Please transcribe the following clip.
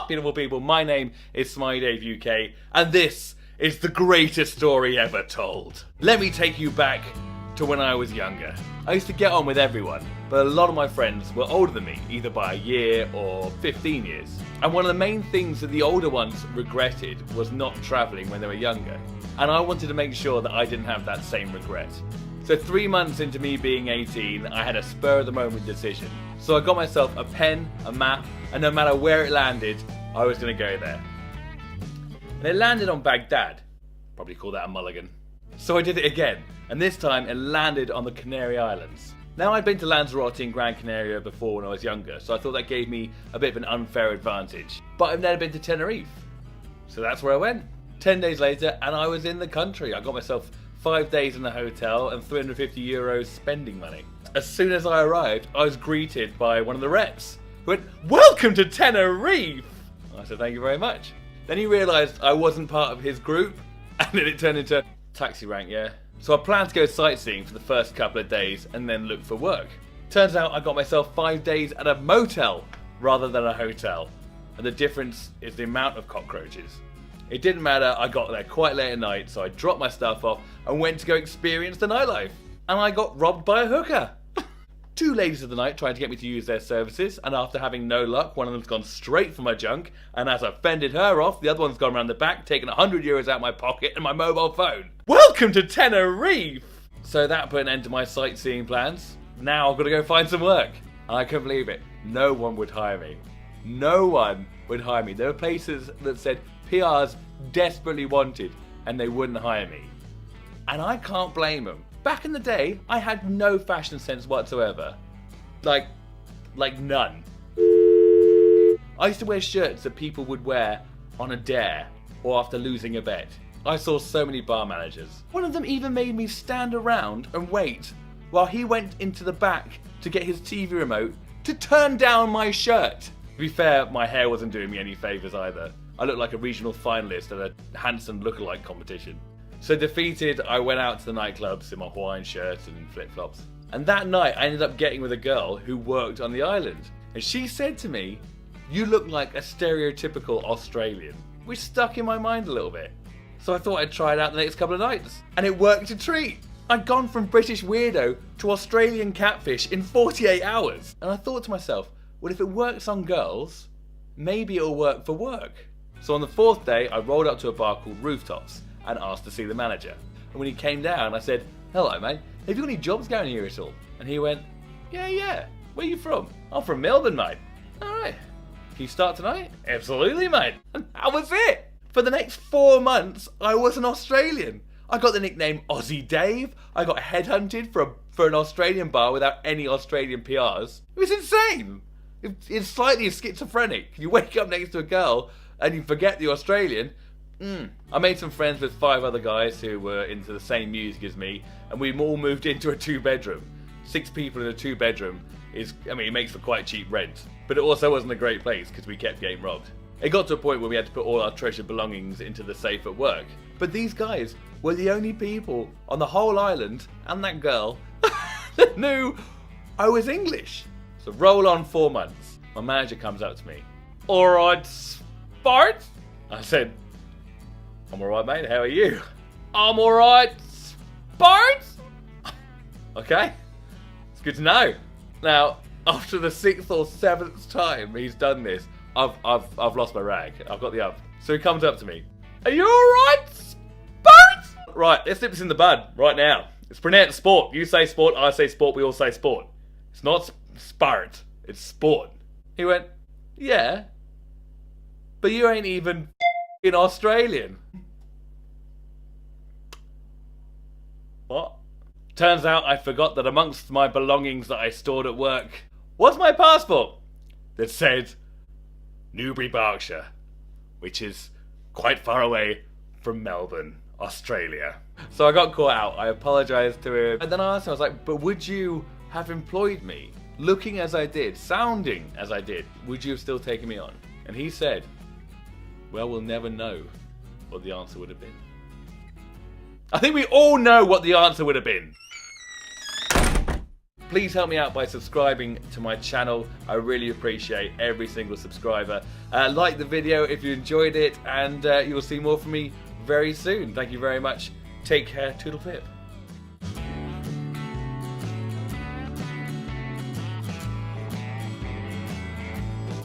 up, beautiful people? My name is SmileyDaveUK, and this is the greatest story ever told. Let me take you back to when I was younger. I used to get on with everyone, but a lot of my friends were older than me, either by a year or 15 years. And one of the main things that the older ones regretted was not travelling when they were younger. And I wanted to make sure that I didn't have that same regret. So 3 months into me being 18, I had a spur of the moment decision. So I got myself a pen, a map, and no matter where it landed, I was going to go there. And it landed on Baghdad. Probably call that a mulligan. So I did it again, and this time it landed on the Canary Islands. Now, I'd been to Lanzarote in Gran Canaria before when I was younger, so I thought that gave me a bit of an unfair advantage. But I've never been to Tenerife, so that's where I went. 10 days later, and I was in the country. I got myself 5 days in the hotel and €350 spending money. As soon as I arrived, I was greeted by one of the reps, who went, "Welcome to Tenerife!" I said, "Thank you very much." Then he realised I wasn't part of his group, and then it turned into taxi rank, yeah. So I planned to go sightseeing for the first couple of days and then look for work. Turns out I got myself 5 days at a motel rather than a hotel. And the difference is the amount of cockroaches. It didn't matter, I got there quite late at night, so I dropped my stuff off and went to go experience the nightlife. And I got robbed by a hooker. 2 ladies of the night tried to get me to use their services, and after having no luck, one of them's gone straight for my junk, and as I fended her off, the other one's gone around the back, taken €100 out of my pocket and my mobile phone. Welcome to Tenerife! So that put an end to my sightseeing plans. Now I've got to go find some work. And I couldn't believe it. No one would hire me. No one would hire me. There were places that said PRs desperately wanted, and they wouldn't hire me. And I can't blame them. Back in the day, I had no fashion sense whatsoever. Like none. I used to wear shirts that people would wear on a dare or after losing a bet. I saw so many bar managers. One of them even made me stand around and wait while he went into the back to get his TV remote to turn down my shirt. To be fair, my hair wasn't doing me any favours either. I looked like a regional finalist at a Hanson lookalike competition. So defeated, I went out to the nightclubs in my Hawaiian shirt and flip-flops. And that night, I ended up getting with a girl who worked on the island. And she said to me, "You look like a stereotypical Australian," which stuck in my mind a little bit. So I thought I'd try it out the next couple of nights. And it worked a treat. I'd gone from British weirdo to Australian catfish in 48 hours. And I thought to myself, well, if it works on girls, maybe it'll work for work. So on the 4th day, I rolled up to a bar called Rooftops and asked to see the manager. And when he came down, I said, "Hello, mate. Have you got any jobs going here at all?" And he went, Yeah. Where are you from?" "I'm from Melbourne, mate." "All right. Can you start tonight?" "Absolutely, mate." And that was it. For the next 4 months, I was an Australian. I got the nickname Aussie Dave. I got headhunted for an Australian bar without any Australian PRs. It was insane. It's slightly schizophrenic. You wake up next to a girl and you forget the Australian. I made some friends with 5 other guys who were into the same music as me, and we all moved into a 2-bedroom. 6 people in a 2-bedroom it makes for quite cheap rent. But it also wasn't a great place because we kept getting robbed. It got to a point where we had to put all our treasured belongings into the safe at work. But these guys were the only people on the whole island, and that girl, that knew I was English. So roll on 4 months. My manager comes up to me. "All right, Spart?" I said, "I'm alright, mate, how are you?" "I'm alright, Spart?" Okay, it's good to know. Now, after the 6th or 7th time he's done this, I've lost my rag. I've got the up. So he comes up to me. "Are you alright, Spart?" "Right, let's nip this in the bud right now. It's pronounced sport. You say sport, I say sport, we all say sport. It's not Spart, it's sport." He went, "Yeah, but you ain't even in Australian." What? Turns out I forgot that amongst my belongings that I stored at work was my passport that said Newbury, Berkshire, which is quite far away from Melbourne, Australia. So I got caught out. I apologised to him. And then I asked him, I was like, "But would you have employed me? Looking as I did, sounding as I did, would you have still taken me on?" And he said, "Well, we'll never know what the answer would have been." I think we all know what the answer would have been. Please help me out by subscribing to my channel. I really appreciate every single subscriber. Like the video if you enjoyed it, and you'll see more from me very soon. Thank you very much. Take care. Toodle pip.